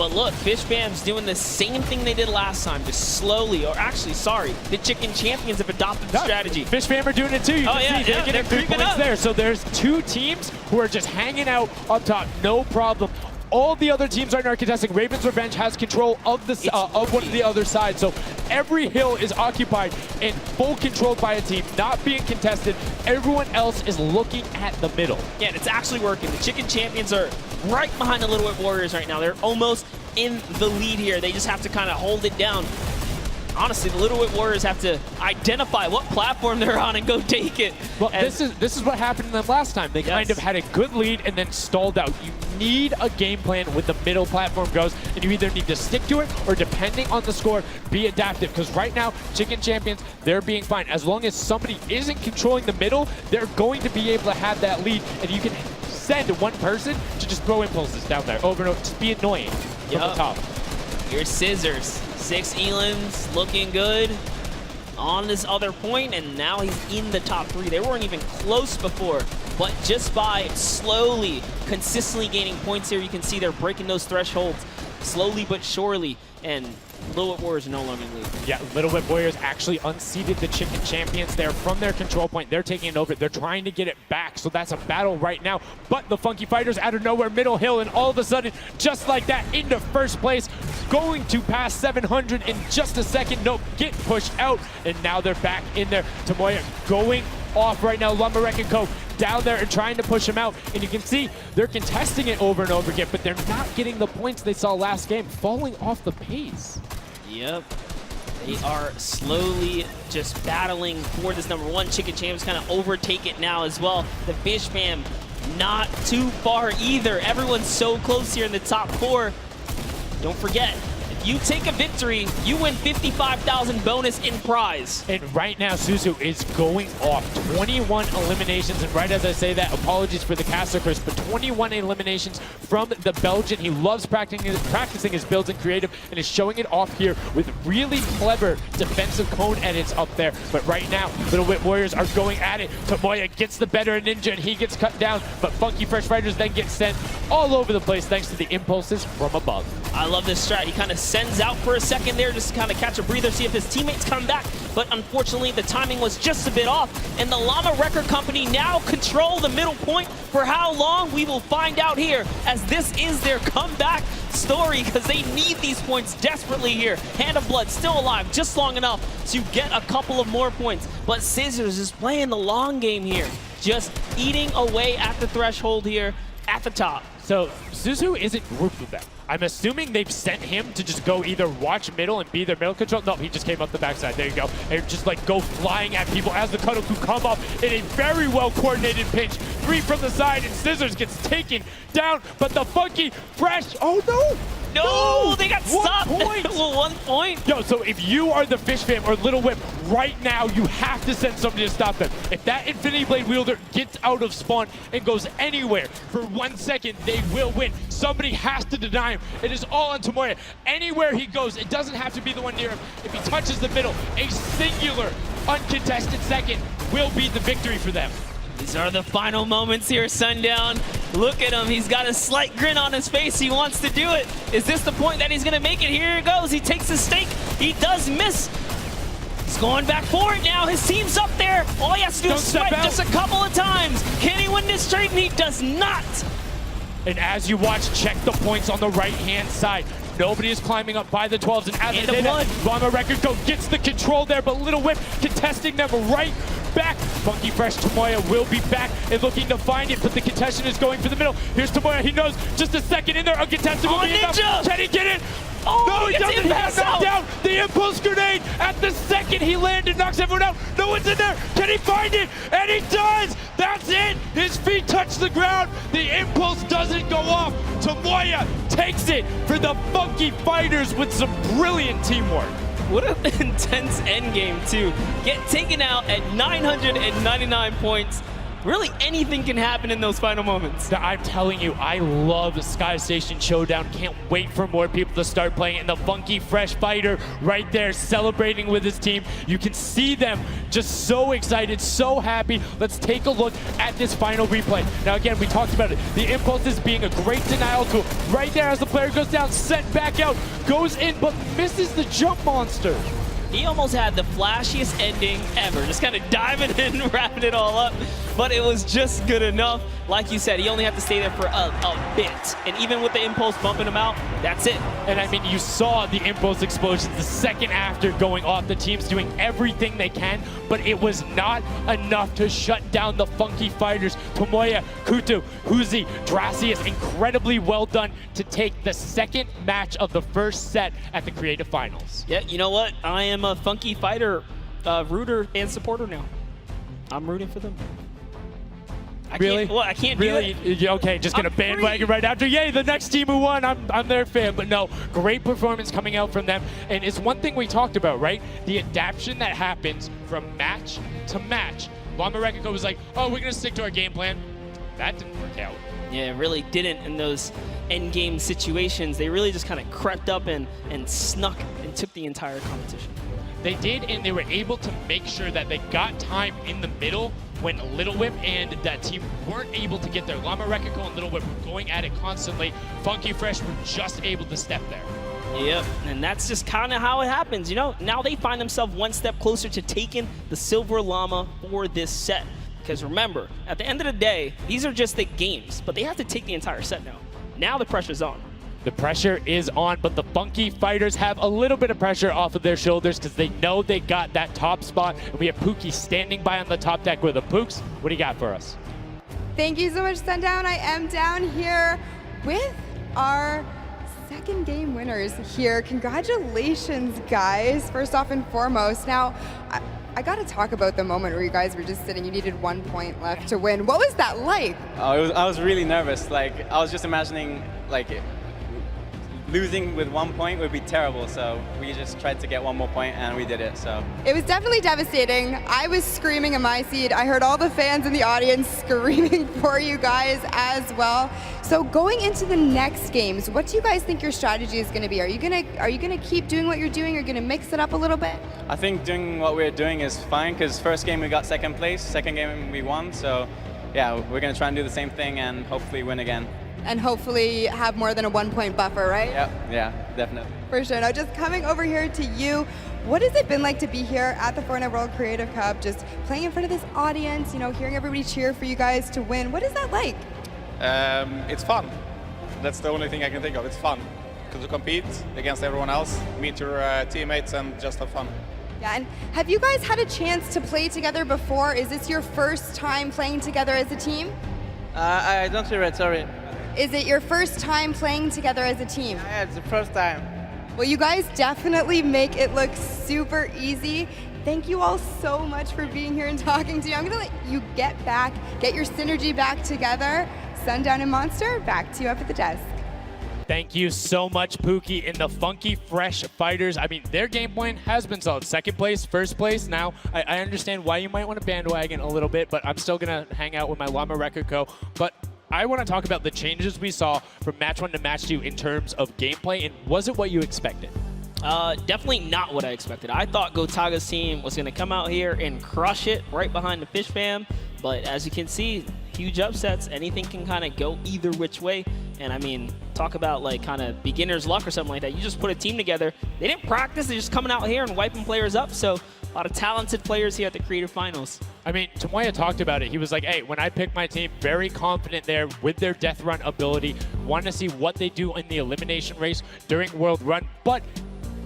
But look, Fish Bam's doing the same thing they did last time, just slowly, or actually, sorry, the Chicken Champions have adopted the strategy. Fish Bam are doing it too. You can see they're getting 3 points there. So there's 2 teams who are just hanging out up top, no problem. All the other teams right now are contesting. Raven's Revenge has control of the of one of the other side. So every hill is occupied and full controlled by a team, not being contested. Everyone else is looking at the middle. Yeah, and it's actually working. The Chicken Champions are right behind the Little Whip Warriors right now. They're almost in the lead here. They just have to kind of hold it down. Honestly, the Little Whip Warriors have to identify what platform they're on and go take it. Well, this is what happened to them last time. They kind of had a good lead and then stalled out. You need a game plan when the middle platform goes, and you either need to stick to it or, depending on the score, be adaptive. Because right now, Chicken Champions, they're being fine. As long as somebody isn't controlling the middle, they're going to be able to have that lead, and you can send one person to just throw impulses down there over and over. Just be annoying from the top. Your Scissors. 6 Elans looking good on this other point, and now he's in the top 3. They weren't even close before, but just by slowly, consistently gaining points here, you can see they're breaking those thresholds slowly but surely, and Little Whip Warriors are no longer in the lead. Yeah, Little Whip Warriors actually unseated the Chicken Champions there from their control point. They're taking it over. They're trying to get it back, so that's a battle right now. But the Funky Fighters out of nowhere, middle hill, and all of a sudden, just like that, into first place, going to pass 700 in just a second. Nope, get pushed out, and now they're back in there. Tomoya going off right now. Llama and Co. down there and trying to push him out. And you can see they're contesting it over and over again, but they're not getting the points they saw last game, falling off the pace. Yep. They are slowly just battling for this number 1. Chicken Champs kind of overtake it now as well. The Fish Fam not too far either. Everyone's so close here in the top 4. Don't forget, if you take a victory, you win 55,000 bonus in prize. And right now, Suzu is going off. 21 eliminations, and right as I say that, apologies for the caster curse, but 21 eliminations from the Belgian. He loves practicing his builds and creative, and is showing it off here with really clever defensive cone edits up there. But right now, Little Whip Warriors are going at it. Tomoya gets the better of Ninja, and he gets cut down, but Funky Fresh Fighters then get sent all over the place thanks to the impulses from above. I love this strat. He kind of sends out for a second there just to kind of catch a breather, see if his teammates come back. But unfortunately, the timing was just a bit off. And the Llama Record Company now control the middle point. For how long, we will find out here, as this is their comeback story, because they need these points desperately here. Hand of Blood still alive, just long enough to get a couple of more points. But Scissors is playing the long game here, just eating away at the threshold here at the top. So Suzu isn't grouped with them. I'm assuming they've sent him to just go either watch middle and be their middle control. No, he just came up the backside. There you go. And just like go flying at people as the Cuddleku come up in a very well coordinated pinch. 3 from the side, and Scissors gets taken down, but the Funky Fresh, oh no! No, they got stopped. 1 point. Well, 1 point. Yo, so if you are the Fish Fam or Little Whip, right now you have to send somebody to stop them. If that Infinity Blade wielder gets out of spawn and goes anywhere for 1 second, they will win. Somebody has to deny him. It is all on Tomoya. Anywhere he goes, it doesn't have to be the one near him. If he touches the middle, a singular, uncontested second will be the victory for them. These are the final moments here, Sundown. Look at him. He's got a slight grin on his face. He wants to do it. Is this the point that he's going to make it? Here it goes. He takes his stake. He does miss. He's going back for it now. His team's up there. All he has to do is sweat just a couple of times. Can he win this trade? And he does not. And as you watch, check the points on the right-hand side. Nobody is climbing up by the 12s. And as they say that, Llama Record Co. gets the control there, but Little Whip contesting them right back. Funky Fresh Tomoya will be back and looking to find it, but the contention is going for the middle. Here's Tomoya. He knows just a second in there. Uncontested will be enough. Can he get it? Oh, no, he doesn't. He got knocked down. The impulse grenade at the second he landed knocks everyone out. No one's in there. Can he find it? And he does. That's it. His feet touch the ground. The impulse doesn't go off. Tomoya takes it for the Funky Fighters with some brilliant teamwork. What an intense endgame, too. Get taken out at 999 points. really anything can happen in those final moments. I'm telling you, I love the Sky Station Showdown. Can't wait for more people to start playing. And the Funky Fresh Fighter right there celebrating with his team. You can see them just so excited, so happy. Let's take a look at this final replay. Now again, we talked about it. The impulses being a great denial tool. Right there as the player goes down, sent back out, goes in, but misses the jump monster. He almost had the flashiest ending ever, just kind of diving in and wrapping it all up, but it was just good enough. Like you said, he only had to stay there for a bit, and even with the impulse bumping him out, that's it. And I mean, you saw the impulse explosions the second after going off. The team's doing everything they can, but it was not enough to shut down the Funky Fighters. Tomoya, Kutu, Huzi, Dracius, incredibly well done to take the second match of the first set at the Creative Finals. Yeah, you know what? I am a Funky Fighter rooter and supporter now. I'm rooting for them. Really? I can't really? do it. Okay, just gonna bandwagon right after. Yay, the next team who won. I'm their fan. But no, great performance coming out from them. And it's one thing we talked about, right? The adaptation that happens from match to match. Llama Rekiko was like, oh, we're gonna stick to our game plan. That didn't work out. Yeah, it really didn't in those end game situations. They really just kind of crept up and snuck and took the entire competition. They did, and they were able to make sure that they got time in the middle when Little Whip and that team weren't able to get there. Llama Rekiko and Little Whip were going at it constantly. Funky Fresh were just able to step there. Yep, and that's just kind of how it happens, you know? Now they find themselves one step closer to taking the Silver Llama for this set. Because remember, at the end of the day, these are just the games, but they have to take the entire set now. Now the pressure's on. The pressure is on, but the Funky Fighters have a little bit of pressure off of their shoulders because they know they got that top spot. And we have Pookie standing by on the top deck with the Pooks. What do you got for us? Thank you so much, Sundown. I am down here with our second game winners here. Congratulations, guys, first off and foremost. Now, I got to talk about the moment where you guys were just sitting, you needed 1 point left to win. What was that like? I was really nervous. Like, I was just imagining, like, losing with 1 point would be terrible, so we just tried to get 1 more point and we did it. So it was definitely devastating. I was screaming in my seat. I heard all the fans in the audience screaming for you guys as well. So going into the next games, what do you guys think your strategy is going to be? Are you gonna keep doing what you're doing? Or are you gonna mix it up a little bit? I think doing what we're doing is fine because first game we got second place, second game we won. So yeah, we're gonna try and do the same thing and hopefully win again. And hopefully have more than a 1 point buffer, right? Yep, yeah, definitely. For sure. Now, just coming over here to you, what has it been like to be here at the Fortnite World Creative Cup, just playing in front of this audience, you know, hearing everybody cheer for you guys to win? What is that like? It's fun. That's the only thing I can think of. It's fun to compete against everyone else, meet your teammates, and just have fun. Yeah, and have you guys had a chance to play together before? Is this your first time playing together as a team? I don't hear it, sorry. Is it your first time playing together as a team? Yeah, it's the first time. Well, you guys definitely make it look super easy. Thank you all so much for being here and talking to you. I'm gonna let you get your synergy back together. Sundown and Monster, back to you up at the desk. Thank you so much, Pookie, and the Funky Fresh Fighters. I mean, their game plan has been solid. Second place, first place. Now, I understand why you might want to bandwagon a little bit, but I'm still gonna hang out with my Llama Rekiko. But I want to talk about the changes we saw from match 1 to match 2 in terms of gameplay, and was it what you expected? Definitely not what I expected. I thought Gotaga's team was going to come out here and crush it right behind the Fish Fam, but as you can see, huge upsets. Anything can kind of go either which way, and I mean, talk about like kind of beginner's luck or something like that. You just put a team together. They didn't practice. They're just coming out here and wiping players up, so a lot of talented players here at the Creative Finals. I mean, Tomoya talked about it. He was like, hey, when I pick my team, very confident there with their death run ability. Want to see what they do in the elimination race during World Run, but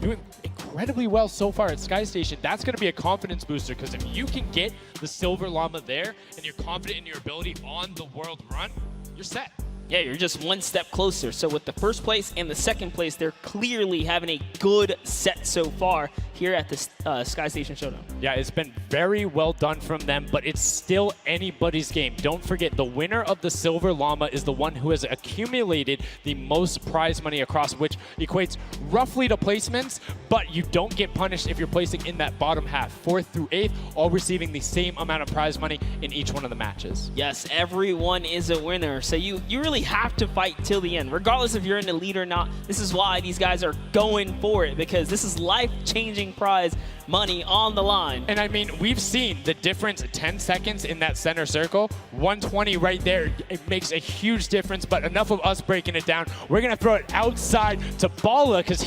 doing incredibly well so far at Sky Station. That's going to be a confidence booster because if you can get the Silver Llama there and you're confident in your ability on the World Run, you're set. Yeah, you're just one step closer. So with the first place and the second place, they're clearly having a good set so far here at the Sky Station Showdown. Yeah, it's been very well done from them, but it's still anybody's game. Don't forget, the winner of the Silver Llama is the one who has accumulated the most prize money across, which equates roughly to placements, but you don't get punished if you're placing in that bottom half. 4th through 8th, all receiving the same amount of prize money in each one of the matches. Yes, everyone is a winner. So you really have to fight till the end, regardless if you're in the lead or not. This is why these guys are going for it, because this is life-changing prize money on the line. And I mean, we've seen the difference, 10 seconds in that center circle, 120 right there. It makes a huge difference, but enough of us breaking it down. We're gonna throw it outside to Bala, because